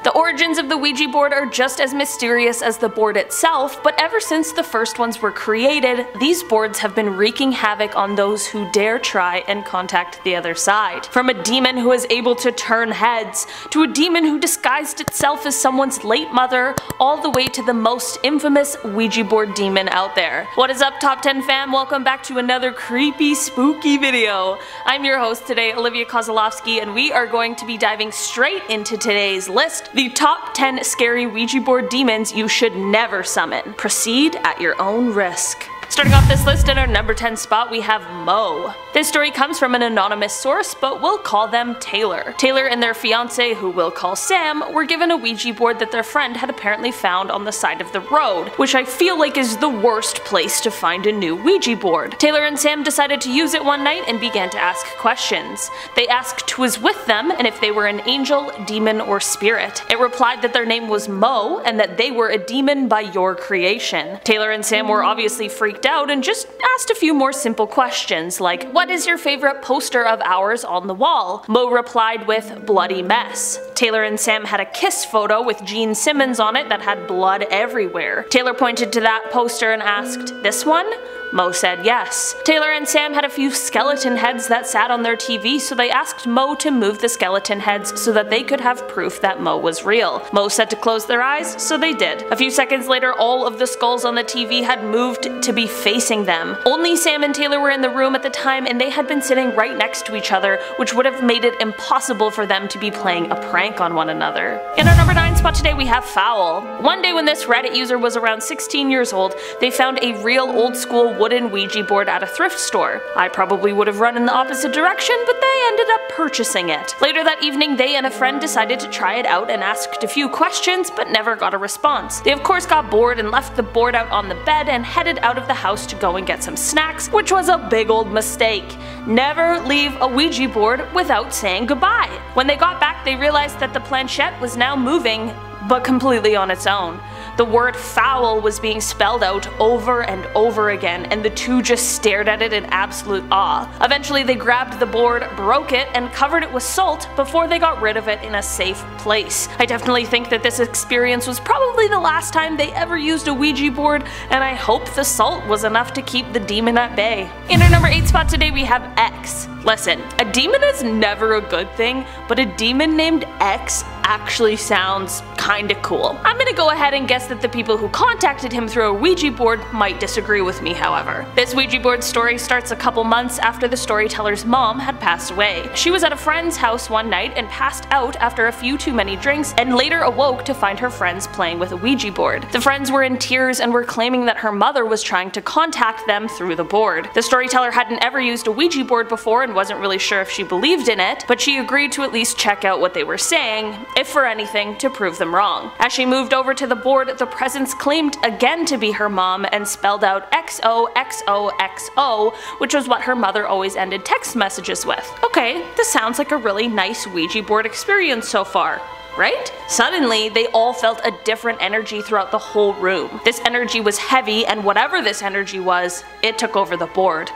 The origins of the Ouija board are just as mysterious as the board itself, but ever since the first ones were created, these boards have been wreaking havoc on those who dare try and contact the other side. From a demon who is able to turn heads, to a demon who disguised itself as someone's late mother, all the way to the most infamous Ouija board demon out there. What is up, Top 10 fam? Welcome back to another creepy, spooky video. I'm your host today, Olivia Kozolowski, and we are going to be diving straight into today's list, the top 10 scary Ouija board demons you should never summon. Proceed at your own risk. Starting off this list in our number 10 spot, we have Mo. This story comes from an anonymous source, but we'll call them Taylor. Taylor and their fiance, who we'll call Sam, were given a Ouija board that their friend had apparently found on the side of the road, which I feel like is the worst place to find a new Ouija board. Taylor and Sam decided to use it one night and began to ask questions. They asked who was with them and if they were an angel, demon, or spirit. It replied that their name was Mo and that they were a demon by your creation. Taylor and Sam were obviously freaked out and just asked a few more simple questions like, what is your favorite poster of ours on the wall? Mo replied with bloody mess. Taylor and Sam had a kiss photo with Gene Simmons on it that had blood everywhere. Taylor pointed to that poster and asked, this one? Mo said yes. Taylor and Sam had a few skeleton heads that sat on their TV, so they asked Mo to move the skeleton heads so that they could have proof that Mo was real. Mo said to close their eyes, so they did. A few seconds later, all of the skulls on the TV had moved to be facing them. Only Sam and Taylor were in the room at the time, and they had been sitting right next to each other, which would have made it impossible for them to be playing a prank on one another. In our number 9 spot today, we have Foul. One day when this Reddit user was around 16 years old, they found a real old school wooden Ouija board at a thrift store. I probably would have run in the opposite direction, but they ended up purchasing it. Later that evening, they and a friend decided to try it out and asked a few questions, but never got a response. They of course got bored and left the board out on the bed and headed out of the house to go and get some snacks, which was a big old mistake. Never leave a Ouija board without saying goodbye. When they got back, they realized that the planchette was now moving, but completely on its own. The word foul was being spelled out over and over again, and the two just stared at it in absolute awe. Eventually they grabbed the board, broke it, and covered it with salt before they got rid of it in a safe place. I definitely think that this experience was probably the last time they ever used a Ouija board, and I hope the salt was enough to keep the demon at bay. In our number 8 spot today, we have X. Listen, a demon is never a good thing, but a demon named X actually sounds kinda cool. I'm gonna go ahead and guess that the people who contacted him through a Ouija board might disagree with me, however. This Ouija board story starts a couple months after the storyteller's mom had passed away. She was at a friend's house one night and passed out after a few too many drinks and later awoke to find her friends playing with a Ouija board. The friends were in tears and were claiming that her mother was trying to contact them through the board. The storyteller hadn't ever used a Ouija board before and wasn't really sure if she believed in it, but she agreed to at least check out what they were saying, if for anything, to prove them wrong. As she moved over to the board, the presence claimed again to be her mom and spelled out XOXOXO, which was what her mother always ended text messages with. Okay, this sounds like a really nice Ouija board experience so far, right? Suddenly, they all felt a different energy throughout the whole room. This energy was heavy, and whatever this energy was, it took over the board.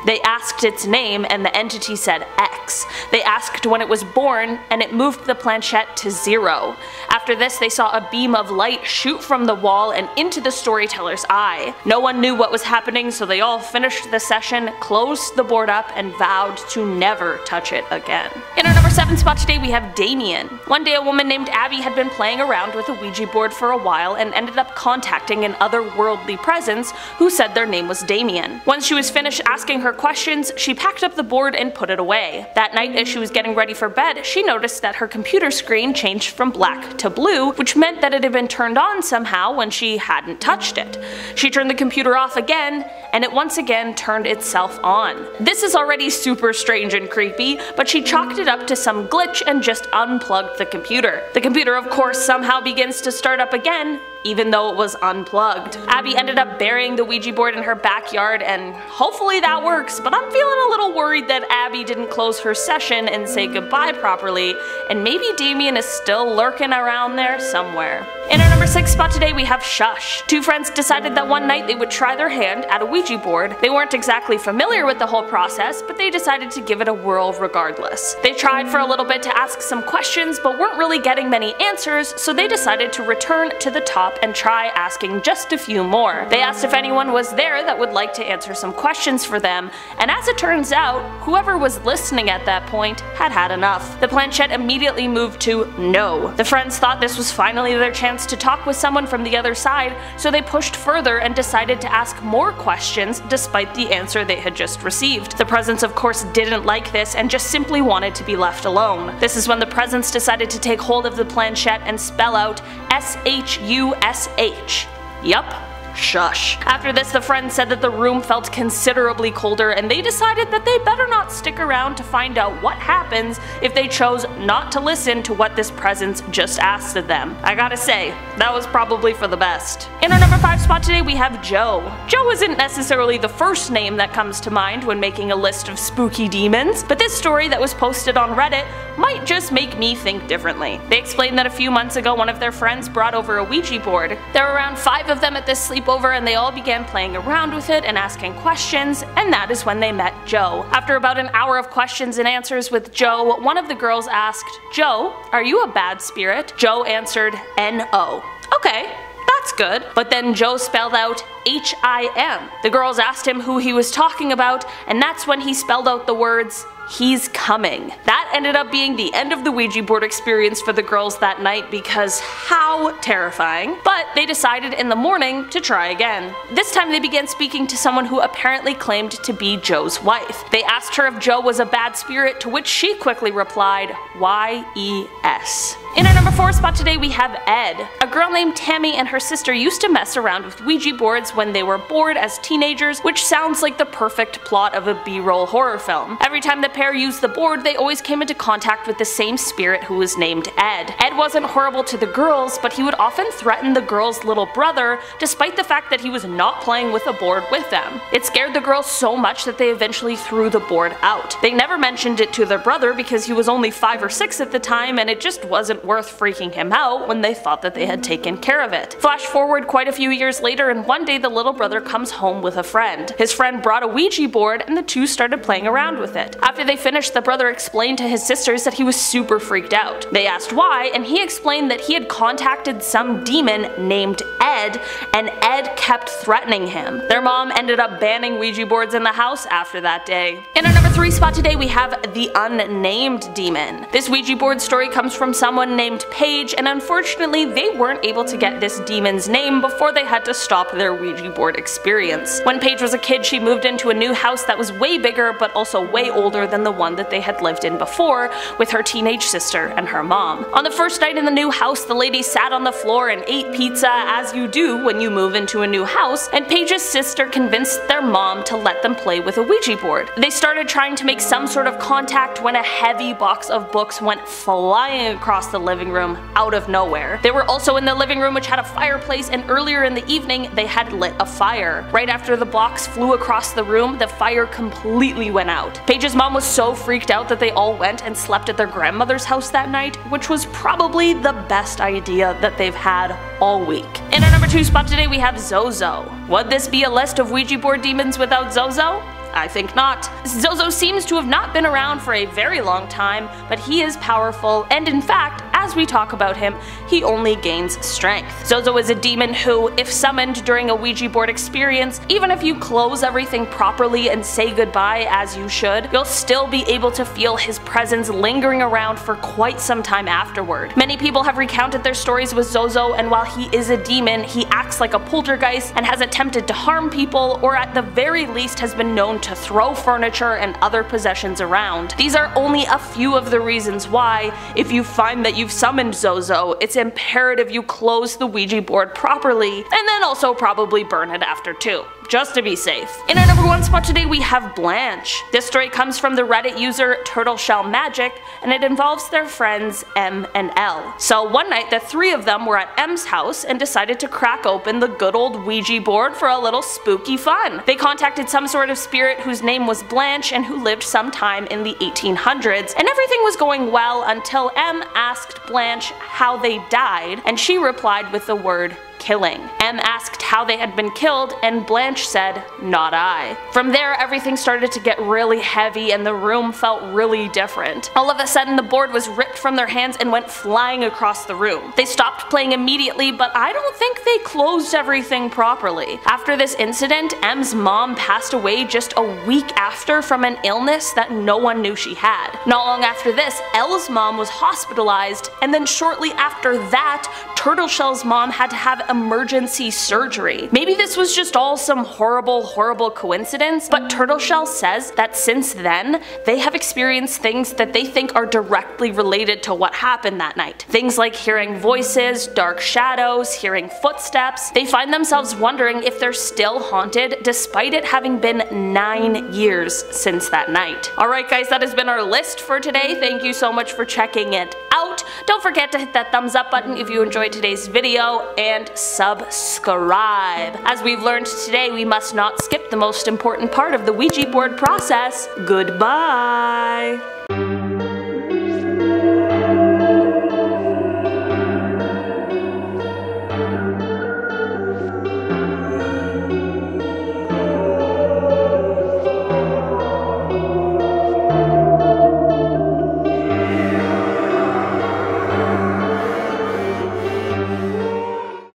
They asked its name, and the entity said X. They asked when it was born, and it moved the planchette to 0. After this, they saw a beam of light shoot from the wall and into the storyteller's eye. No one knew what was happening, so they all finished the session, closed the board up, and vowed to never touch it again. In our number 7 spot today, we have Damien. One day, a woman named Abby had been playing around with a Ouija board for a while and ended up contacting an otherworldly presence who said their name was Damien. Once she was finished asking her questions, she packed up the board and put it away. That night, as she was getting ready for bed, she noticed that her computer screen changed from black to blue, which meant that it had been turned on somehow when she hadn't touched it. She turned the computer off again, and it once again turned itself on. This is already super strange and creepy, but she chalked it up to some glitch and just unplugged the computer. The computer, of course, somehow begins to start up again, even though it was unplugged. Abby ended up burying the Ouija board in her backyard, and hopefully that works, but I'm feeling a little worried that Abby didn't close her session and say goodbye properly, and maybe Damien is still lurking around there somewhere. In our number 6 spot today we have Shush. Two friends decided that one night they would try their hand at a Ouija board. They weren't exactly familiar with the whole process, but they decided to give it a whirl regardless. They tried for a little bit to ask some questions, but weren't really getting many answers, so they decided to return to the top and try asking just a few more. They asked if anyone was there that would like to answer some questions for them, and as it turns out, whoever was listening at that point had had enough. The planchette immediately moved to no. The friends thought this was finally their chance to talk with someone from the other side, so they pushed further and decided to ask more questions despite the answer they had just received. The presence of course didn't like this and just simply wanted to be left alone. This is when the presence decided to take hold of the planchette and spell out S-H-U-S-H. Yup. Shush. After this, the friends said that the room felt considerably colder and they decided that they better not stick around to find out what happens if they chose not to listen to what this presence just asked of them. I gotta say, that was probably for the best. In our number 5 spot today we have Joe. Joe isn't necessarily the first name that comes to mind when making a list of spooky demons, but this story that was posted on Reddit might just make me think differently. They explained that a few months ago one of their friends brought over a Ouija board. There were around 5 of them at this sleepover and they all began playing around with it and asking questions, and that is when they met Joe. After about an hour of questions and answers with Joe, one of the girls asked, "Joe, are you a bad spirit?" Joe answered, "N-O." Okay. That's good. But then Joe spelled out H-I-M. The girls asked him who he was talking about, and that's when he spelled out the words, "He's coming." That ended up being the end of the Ouija board experience for the girls that night because how terrifying. But they decided in the morning to try again. This time they began speaking to someone who apparently claimed to be Joe's wife. They asked her if Joe was a bad spirit, to which she quickly replied, Y-E-S. In our number 4 spot today we have Ed. A girl named Tammy and her sister used to mess around with Ouija boards when they were bored as teenagers, which sounds like the perfect plot of a B-roll horror film. Every time the pair used the board, they always came into contact with the same spirit who was named Ed. Ed wasn't horrible to the girls, but he would often threaten the girls' little brother, despite the fact that he was not playing with a board with them. It scared the girls so much that they eventually threw the board out. They never mentioned it to their brother because he was only 5 or 6 at the time and it just wasn't worth freaking him out when they thought that they had taken care of it. Flash forward quite a few years later and one day the little brother comes home with a friend. His friend brought a Ouija board and the two started playing around with it. After they finished, the brother explained to his sisters that he was super freaked out. They asked why, and he explained that he had contacted some demon named Ed, and Ed kept threatening him. Their mom ended up banning Ouija boards in the house after that day. In our number 3 spot today we have the Unnamed demon. This Ouija board story comes from someone named Paige, and unfortunately they weren't able to get this demon's name before they had to stop their Ouija board experience. When Paige was a kid, she moved into a new house that was way bigger but also way older than the one that they had lived in before, with her teenage sister and her mom. On the first night in the new house, the lady sat on the floor and ate pizza as you do when you move into a new house, and Paige's sister convinced their mom to let them play with a Ouija board. They started trying to make some sort of contact when a heavy box of books went flying across the living room out of nowhere. They were also in the living room, which had a fireplace, and earlier in the evening they had lit a fire. Right after the box flew across the room, the fire completely went out. Paige's mom was so freaked out that they all went and slept at their grandmother's house that night, which was probably the best idea that they've had all week. In our number 2 spot today we have ZOZO. Would this be a list of Ouija board demons without ZOZO? I think not. ZOZO seems to have not been around for a very long time, but he is powerful, and in fact, as we talk about him, he only gains strength. ZOZO is a demon who, if summoned during a Ouija board experience, even if you close everything properly and say goodbye as you should, you'll still be able to feel his presence lingering around for quite some time afterward. Many people have recounted their stories with ZOZO, and while he is a demon, he acts like a poltergeist and has attempted to harm people, or at the very least has been known to throw furniture and other possessions around. These are only a few of the reasons why, if you find that you've summoned ZOZO, it's imperative you close the Ouija board properly, and then also probably burn it after too, just to be safe. In our number 1 spot today we have Blanche. This story comes from the Reddit user TurtleShellMagic, and it involves their friends M and L. So one night the 3 of them were at M's house and decided to crack open the good old Ouija board for a little spooky fun. They contacted some sort of spirit whose name was Blanche and who lived sometime in the 1800s, and everything was going well until M asked Blanche how they died, and she replied with the word killing. M asked how they had been killed, and Blanche said, "Not I." From there, everything started to get really heavy and the room felt really different. All of a sudden, the board was ripped from their hands and went flying across the room. They stopped playing immediately, but I don't think they closed everything properly. After this incident, M's mom passed away just a week after from an illness that no one knew she had. Not long after this, L's mom was hospitalized, and then shortly after that, Turtleshell's mom had to have emergency surgery. Maybe this was just all some horrible coincidence, but Turtleshell says that since then, they have experienced things that they think are directly related to what happened that night. Things like hearing voices, dark shadows, hearing footsteps. They find themselves wondering if they're still haunted despite it having been 9 years since that night. Alright guys, that has been our list for today. Thank you so much for checking it out. Don't forget to hit that thumbs up button if you enjoyed today's video, and subscribe. As we've learned today, we must not skip the most important part of the Ouija board process. Goodbye!